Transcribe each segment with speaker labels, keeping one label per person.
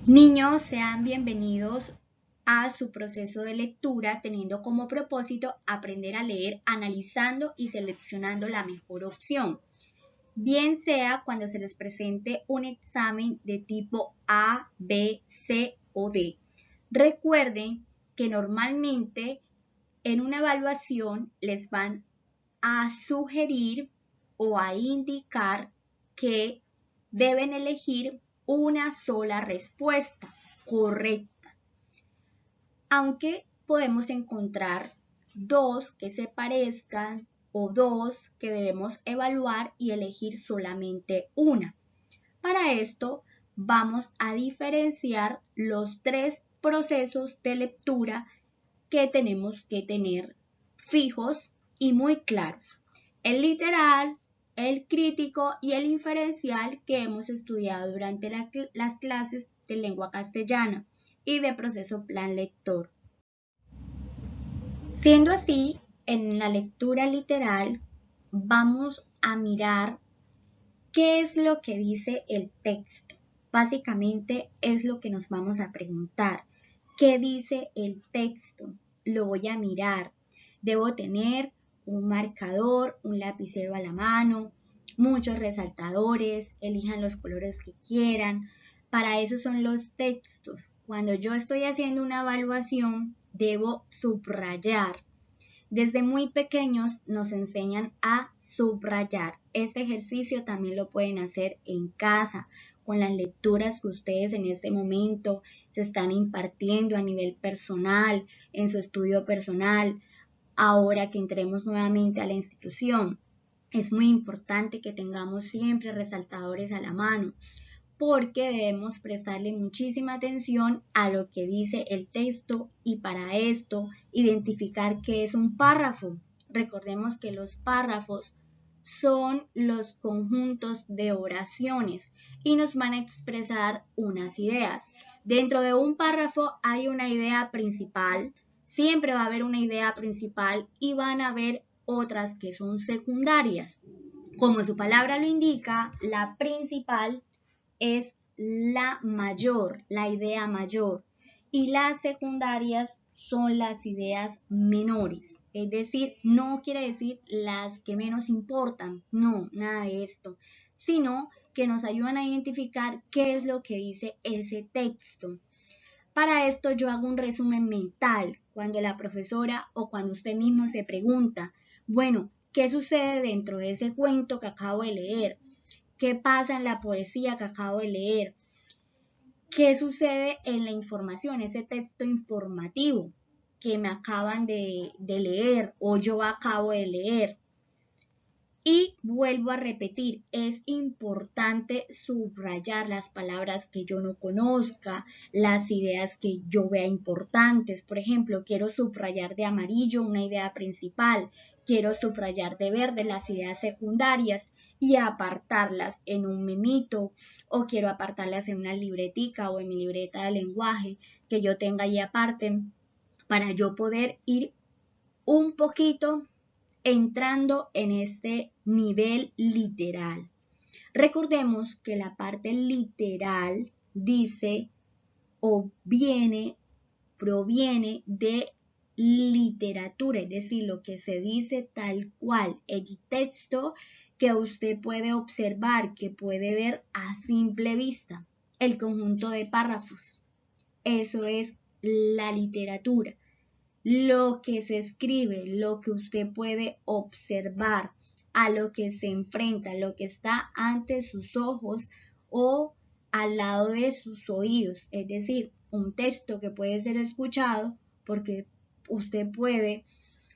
Speaker 1: Niños, sean bienvenidos a su proceso de lectura teniendo como propósito aprender a leer analizando y seleccionando la mejor opción, bien sea cuando se les presente un examen de tipo A, B, C o D. Recuerden que normalmente en una evaluación les van a sugerir o a indicar que deben elegir una sola respuesta correcta, aunque podemos encontrar dos que se parezcan o dos que debemos evaluar y elegir solamente una. Para esto vamos a diferenciar los tres procesos de lectura que tenemos que tener fijos y muy claros. El literal, el crítico y el inferencial que hemos estudiado durante las clases de lengua castellana y de proceso plan lector. Siendo así, en la lectura literal vamos a mirar qué es lo que dice el texto. Básicamente es lo que nos vamos a preguntar. ¿Qué dice el texto? Lo voy a mirar. Debo tener un marcador, un lapicero a la mano, muchos resaltadores, elijan los colores que quieran. Para eso son los textos. Cuando yo estoy haciendo una evaluación, debo subrayar. Desde muy pequeños nos enseñan a subrayar. Este ejercicio también lo pueden hacer en casa con las lecturas que ustedes en este momento se están impartiendo a nivel personal, en su estudio personal, ahora que entremos nuevamente a la institución. Es muy importante que tengamos siempre resaltadores a la mano, porque debemos prestarle muchísima atención a lo que dice el texto y para esto identificar qué es un párrafo. Recordemos que los párrafos son los conjuntos de oraciones y nos van a expresar unas ideas. Dentro de un párrafo hay una idea principal, siempre va a haber una idea principal y van a haber otras que son secundarias. Como su palabra lo indica, la principal es la mayor, la idea mayor, y las secundarias son las ideas menores. Es decir, no quiere decir las que menos importan, no, nada de esto, sino que nos ayudan a identificar qué es lo que dice ese texto. Para esto yo hago un resumen mental cuando la profesora o cuando usted mismo se pregunta, bueno, ¿qué sucede dentro de ese cuento que acabo de leer? ¿Qué pasa en la poesía que acabo de leer? ¿Qué sucede en la información, ese texto informativo que me acaban de leer o yo acabo de leer? Y vuelvo a repetir, es importante subrayar las palabras que yo no conozca, las ideas que yo vea importantes. Por ejemplo, quiero subrayar de amarillo una idea principal, quiero subrayar de verde las ideas secundarias y apartarlas en un memito o quiero apartarlas en una libretica o en mi libreta de lenguaje que yo tenga ahí aparte para yo poder ir un poquito entrando en este nivel literal. Recordemos que la parte literal dice o proviene de literatura, es decir, lo que se dice tal cual, el texto que usted puede observar, que puede ver a simple vista, el conjunto de párrafos. Eso es la literatura. Lo que se escribe, lo que usted puede observar, a lo que se enfrenta, lo que está ante sus ojos o al lado de sus oídos, es decir, un texto que puede ser escuchado porque usted puede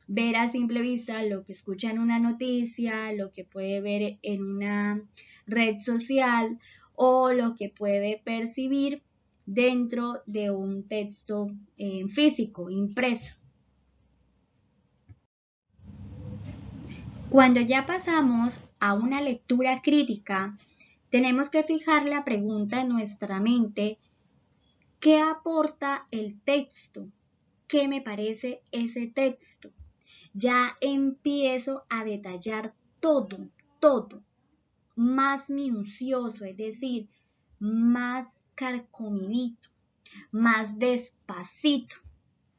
Speaker 1: ver a simple vista lo que escucha en una noticia, lo que puede ver en una red social o lo que puede percibir dentro de un texto físico, impreso. Cuando ya pasamos a una lectura crítica, tenemos que fijar la pregunta en nuestra mente: ¿qué aporta el texto? ¿Qué me parece ese texto? Ya empiezo a detallar todo, más minucioso, es decir, más carcomidito, más despacito,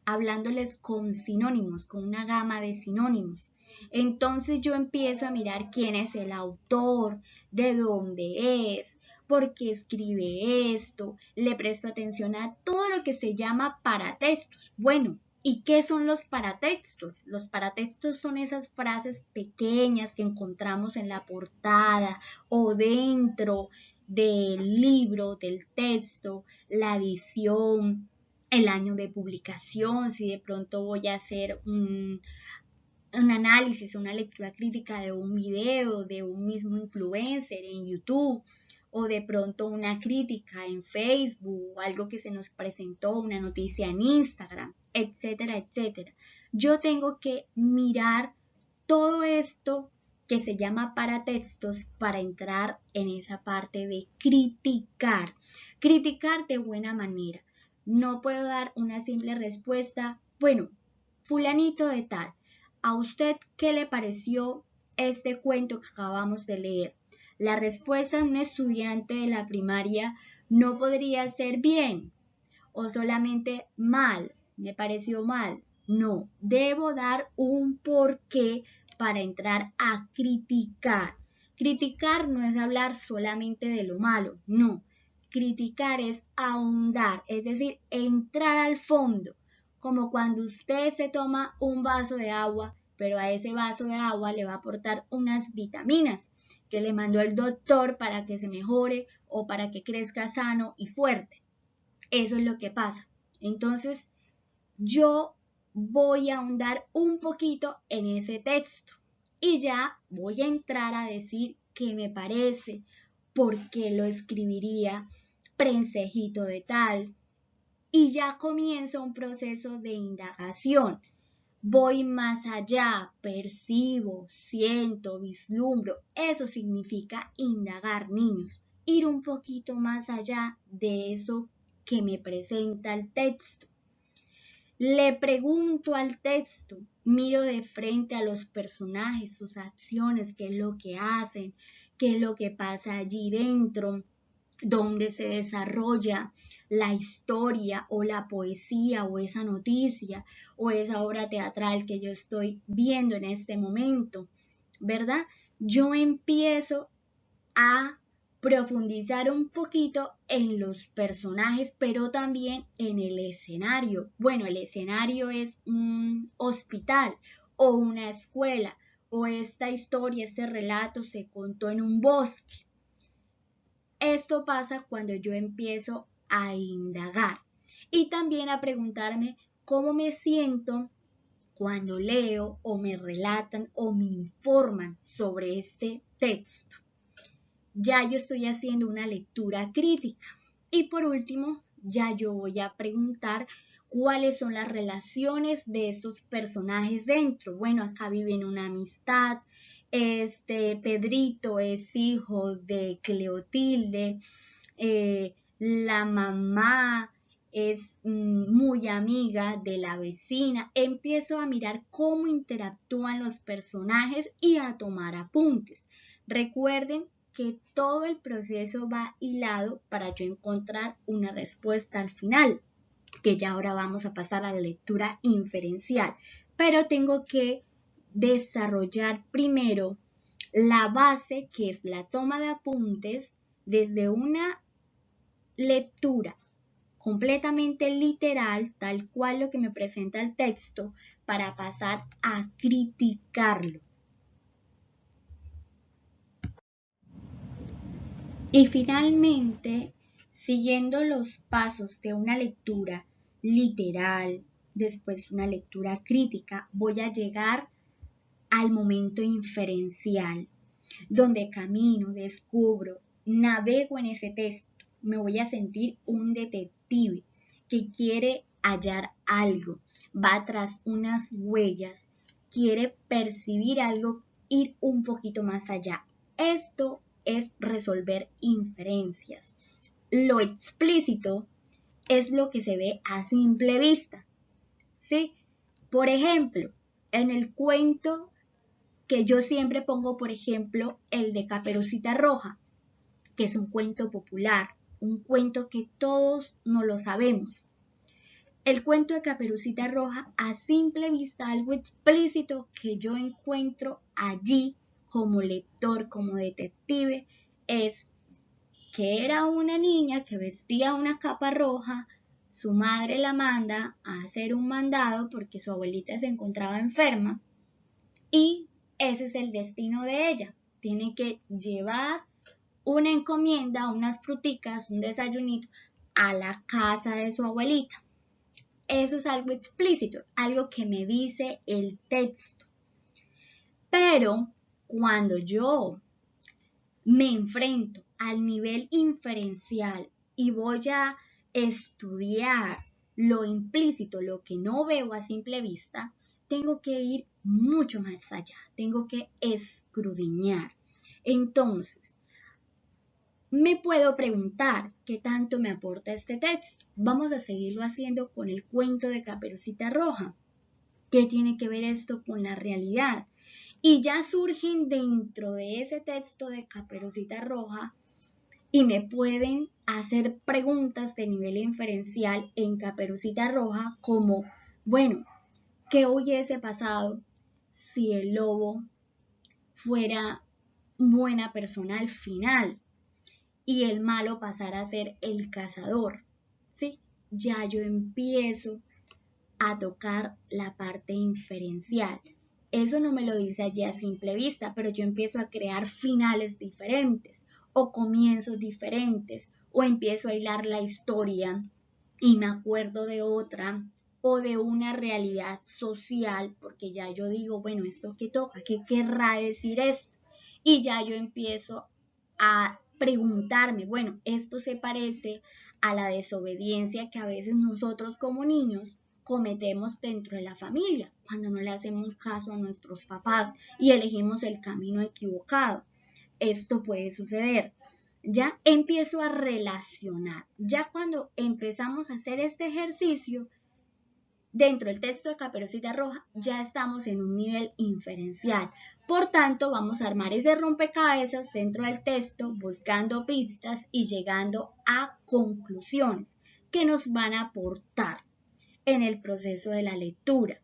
Speaker 1: hablándoles con sinónimos, con una gama de sinónimos. Entonces yo empiezo a mirar quién es el autor, de dónde es, por qué escribe esto, le presto atención a todo lo que se llama paratextos. Bueno, ¿y qué son los paratextos? Los paratextos son esas frases pequeñas que encontramos en la portada o dentro del libro, del texto, la edición, el año de publicación, si de pronto voy a hacer un análisis, una lectura crítica de un video, de un mismo influencer en YouTube, o de pronto una crítica en Facebook, algo que se nos presentó, una noticia en Instagram, etcétera, etcétera. Yo tengo que mirar todo esto que se llama paratextos para entrar en esa parte de criticar. Criticar de buena manera. No puedo dar una simple respuesta. Bueno, fulanito de tal, ¿a usted qué le pareció este cuento que acabamos de leer? La respuesta de un estudiante de la primaria no podría ser bien o solamente mal, me pareció mal. No, debo dar un porqué para entrar a criticar. Criticar no es hablar solamente de lo malo, no. Criticar es ahondar, es decir, entrar al fondo, como cuando usted se toma un vaso de agua, pero a ese vaso de agua le va a aportar unas vitaminas que le mandó el doctor para que se mejore o para que crezca sano y fuerte. Eso es lo que pasa. Entonces, yo voy a ahondar un poquito en ese texto y ya voy a entrar a decir qué me parece, por qué lo escribiría Prensejito de tal, y ya comienza un proceso de indagación. Voy más allá, percibo, siento, vislumbro. Eso significa indagar, niños. Ir un poquito más allá de eso que me presenta el texto. Le pregunto al texto, miro de frente a los personajes, sus acciones, qué es lo que hacen, qué es lo que pasa allí dentro, dónde se desarrolla la historia o la poesía o esa noticia o esa obra teatral que yo estoy viendo en este momento, ¿verdad? Yo empiezo a profundizar un poquito en los personajes, pero también en el escenario. Bueno, el escenario es un hospital o una escuela, o esta historia, este relato se contó en un bosque. Esto pasa cuando yo empiezo a indagar y también a preguntarme cómo me siento cuando leo o me relatan o me informan sobre este texto. Ya yo estoy haciendo una lectura crítica. Y por último, ya yo voy a preguntar cuáles son las relaciones de estos personajes dentro. Bueno, acá viven una amistad. Pedrito es hijo de Cleotilde. La mamá es muy amiga de la vecina. Empiezo a mirar cómo interactúan los personajes y a tomar apuntes. Recuerden que todo el proceso va hilado para yo encontrar una respuesta al final, que ya ahora vamos a pasar a la lectura inferencial, pero tengo que desarrollar primero la base, que es la toma de apuntes desde una lectura completamente literal, tal cual lo que me presenta el texto, para pasar a criticarlo. Y finalmente, siguiendo los pasos de una lectura literal, después una lectura crítica, voy a llegar al momento inferencial, donde camino, descubro, navego en ese texto. Me voy a sentir un detective que quiere hallar algo, va tras unas huellas, quiere percibir algo, ir un poquito más allá. Esto es resolver inferencias. Lo explícito es lo que se ve a simple vista, ¿sí? Por ejemplo, en el cuento que yo siempre pongo, por ejemplo, el de Caperucita Roja, que es un cuento popular. un cuento que todos no lo sabemos. El cuento de Caperucita Roja, a simple vista, algo explícito que yo encuentro allí como lector, como detective, es que era una niña que vestía una capa roja, su madre la manda a hacer un mandado porque su abuelita se encontraba enferma y ese es el destino de ella. Tiene que llevar una encomienda, unas fruticas, un desayunito a la casa de su abuelita. Eso es algo explícito, algo que me dice el texto. Pero cuando yo me enfrento al nivel inferencial y voy a estudiar lo implícito, lo que no veo a simple vista, tengo que ir mucho más allá, tengo que escudriñar. Entonces, me puedo preguntar qué tanto me aporta este texto. Vamos a seguirlo haciendo con el cuento de Caperucita Roja. ¿Qué tiene que ver esto con la realidad? Y ya surgen dentro de ese texto de Caperucita Roja y me pueden hacer preguntas de nivel inferencial en Caperucita Roja como, bueno, ¿qué hubiese pasado si el lobo fuera buena persona al final y el malo pasara a ser el cazador? ¿Sí? Ya yo empiezo a tocar la parte inferencial. Eso no me lo dice allí a simple vista, pero yo empiezo a crear finales diferentes o comienzos diferentes o empiezo a hilar la historia y me acuerdo de otra o de una realidad social porque ya yo digo, bueno, ¿esto qué toca? ¿Qué querrá decir esto? Y ya yo empiezo a preguntarme, bueno, esto se parece a la desobediencia que a veces nosotros como niños cometemos dentro de la familia, cuando no le hacemos caso a nuestros papás y elegimos el camino equivocado. Esto puede suceder. Ya empiezo a relacionar. Ya cuando empezamos a hacer este ejercicio, dentro del texto de Caperucita Roja, ya estamos en un nivel inferencial. Por tanto, vamos a armar ese rompecabezas dentro del texto, buscando pistas y llegando a conclusiones que nos van a aportar en el proceso de la lectura.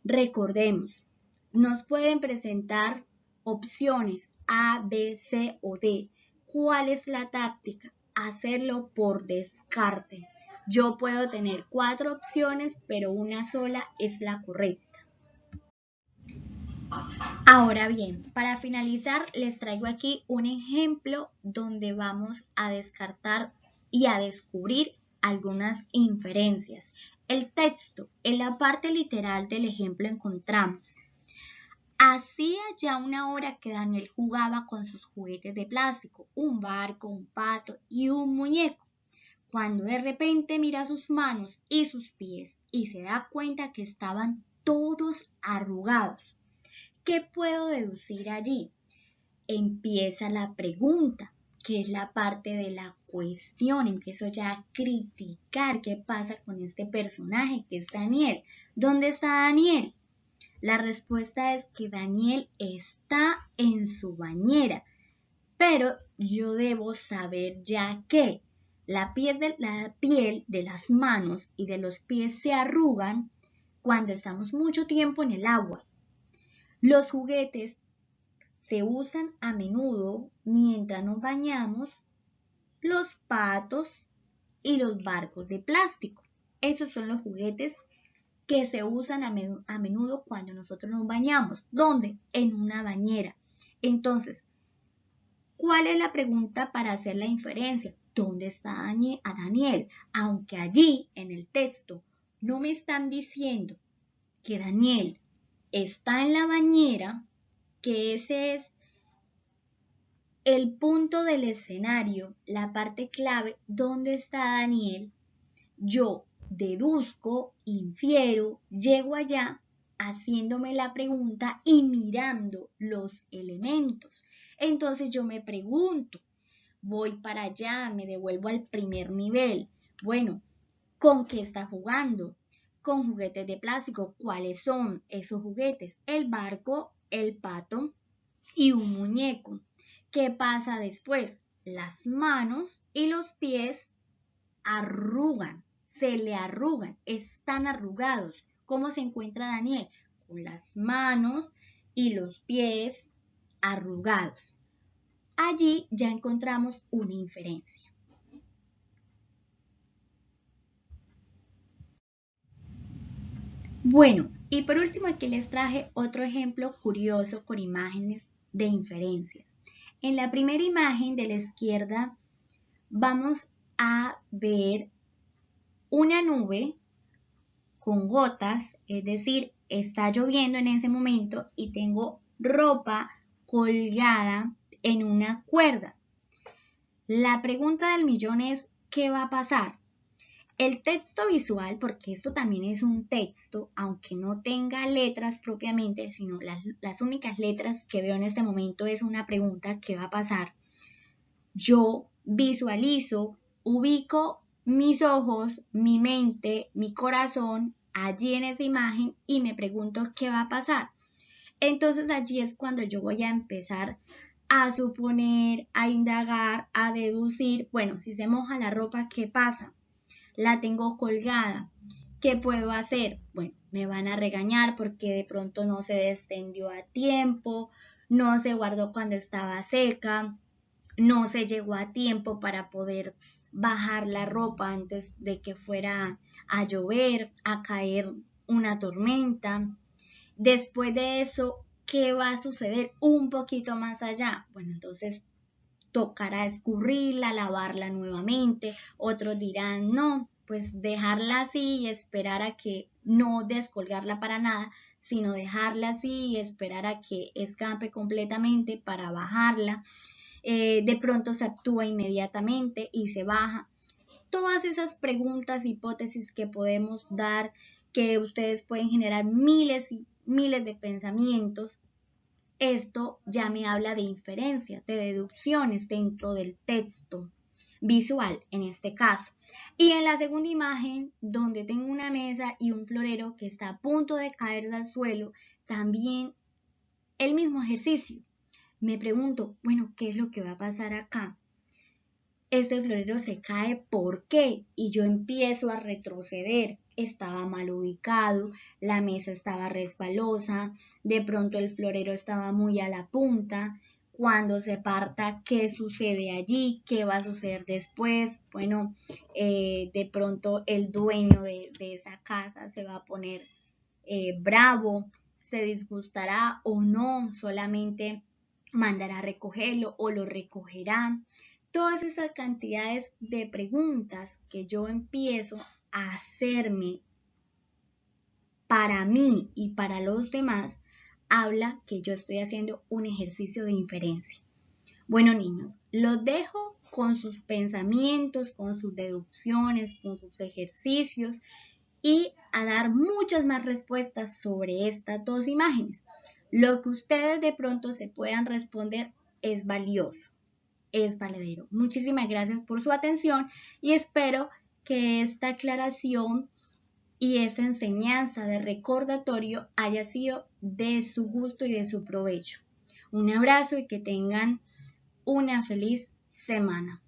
Speaker 1: Recordemos, nos pueden presentar opciones A, B, C o D. ¿Cuál es la táctica? Hacerlo por descarte. Yo puedo tener 4 opciones, pero una sola es la correcta. Ahora bien, para finalizar, les traigo aquí un ejemplo donde vamos a descartar y a descubrir algunas inferencias. El texto, en la parte literal del ejemplo encontramos: hacía ya una hora que Daniel jugaba con sus juguetes de plástico, un barco, un pato y un muñeco, cuando de repente mira sus manos y sus pies y se da cuenta que estaban todos arrugados. ¿Qué puedo deducir allí? Empieza la pregunta, que es la parte de la cuestión. Empiezo ya a criticar qué pasa con este personaje que es Daniel. ¿Dónde está Daniel? La respuesta es que Daniel está en su bañera, pero yo debo saber ya que la piel de las manos y de los pies se arrugan cuando estamos mucho tiempo en el agua. Los juguetes se usan a menudo mientras nos bañamos, los patos y los barcos de plástico. Esos son los juguetes que se usan a menudo cuando nosotros nos bañamos. ¿Dónde? En una bañera. Entonces, ¿cuál es la pregunta para hacer la inferencia? ¿Dónde está Daniel? Aunque allí en el texto no me están diciendo que Daniel está en la bañera, que ese es el punto del escenario, la parte clave, ¿dónde está Daniel? Yo deduzco, infiero, llego allá haciéndome la pregunta y mirando los elementos. Entonces yo me pregunto, voy para allá, me devuelvo al primer nivel. Bueno, ¿con qué está jugando? Con juguetes de plástico. ¿Cuáles son esos juguetes? El barco, el pato y un muñeco. ¿Qué pasa después? las manos y los pies arrugan, se le arrugan, están arrugados. ¿Cómo se encuentra Daniel? Con las manos y los pies arrugados. Allí ya encontramos una inferencia. Bueno, y por último aquí les traje otro ejemplo curioso con imágenes de inferencias. En la primera imagen de la izquierda vamos a ver una nube con gotas, es decir, está lloviendo en ese momento y tengo ropa colgada en una cuerda. La pregunta del millón es, ¿qué va a pasar? El texto visual, porque esto también es un texto, aunque no tenga letras propiamente, sino las únicas letras que veo en este momento es una pregunta, ¿qué va a pasar? Yo visualizo, ubico mis ojos, mi mente, mi corazón allí en esa imagen y me pregunto qué va a pasar. Entonces allí es cuando yo voy a empezar a suponer, a indagar, a deducir, bueno, si se moja la ropa, ¿qué pasa? La tengo colgada. ¿Qué puedo hacer? Bueno, me van a regañar porque de pronto no se descendió a tiempo, no se guardó cuando estaba seca, no se llegó a tiempo para poder bajar la ropa antes de que fuera a llover, a caer una tormenta. Después de eso, ¿qué va a suceder un poquito más allá? Bueno, entonces tocará escurrirla, lavarla nuevamente. Otros dirán, no, pues dejarla así y esperar a que no descolgarla para nada, sino dejarla así y esperar a que escape completamente para bajarla. De pronto se actúa inmediatamente y se baja. Todas esas preguntas, hipótesis que podemos dar, que ustedes pueden generar miles y miles de pensamientos. Esto ya me habla de inferencias, de deducciones dentro del texto visual en este caso. Y en la segunda imagen, donde tengo una mesa y un florero que está a punto de caer al suelo, también el mismo ejercicio. Me pregunto, bueno, ¿qué es lo que va a pasar acá? Este florero se cae, ¿por qué? Y yo empiezo a retroceder. Estaba mal ubicado, la mesa estaba resbalosa, de pronto el florero estaba muy a la punta. Cuando se parta, ¿qué sucede allí? ¿Qué va a suceder después? Bueno, de pronto el dueño de esa casa se va a poner bravo, se disgustará o no, solamente mandará a recogerlo o lo recogerá. Todas esas cantidades de preguntas que yo empiezo a hacerme para mí y para los demás, habla que yo estoy haciendo un ejercicio de inferencia. Bueno, niños, los dejo con sus pensamientos, con sus deducciones, con sus ejercicios y a dar muchas más respuestas sobre estas dos imágenes. Lo que ustedes de pronto se puedan responder es valioso, es valedero. Muchísimas gracias por su atención y espero que esta aclaración y esta enseñanza de recordatorio haya sido de su gusto y de su provecho. Un abrazo y que tengan una feliz semana.